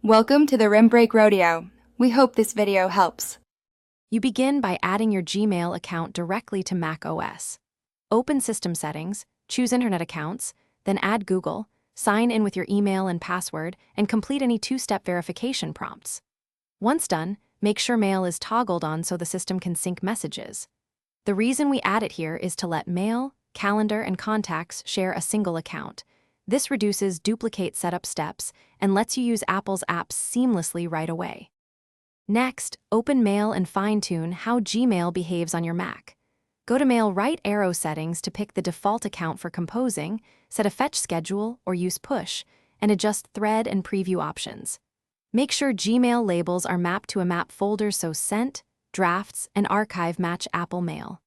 Welcome to the Rim Break Rodeo. We hope this video helps. You begin by adding your Gmail account directly to Mac OS. Open System Settings, choose Internet Accounts, then add Google, sign in with your email and password, and complete any two-step verification prompts. Once done, make sure Mail is toggled on so the system can sync messages. The reason we add it here is to let Mail, Calendar, and Contacts share a single account. This reduces duplicate setup steps and lets you use Apple's apps seamlessly right away. Next, open Mail and fine-tune how Gmail behaves on your Mac. Go to Mail right arrow settings to pick the default account for composing, set a fetch schedule or use push, and adjust thread and preview options. Make sure Gmail labels are mapped to a map folder so Sent, Drafts, and Archive match Apple Mail.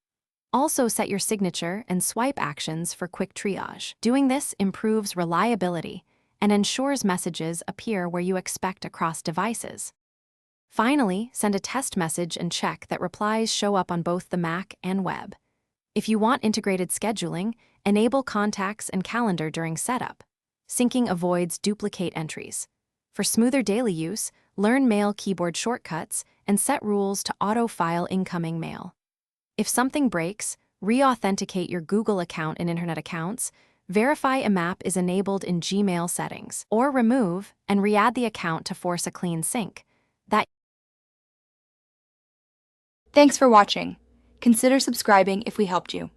Also set your signature and swipe actions for quick triage. Doing this improves reliability and ensures messages appear where you expect across devices. Finally, send a test message and check that replies show up on both the Mac and web. If you want integrated scheduling, enable Contacts and Calendar during setup. Syncing avoids duplicate entries. For smoother daily use, learn Mail keyboard shortcuts and set rules to auto-file incoming mail. If something breaks, re-authenticate your Google account and Internet Accounts, verify a map is enabled in Gmail settings, or remove and re-add the account to force a clean sync. Thanks for watching. Consider subscribing if we helped you.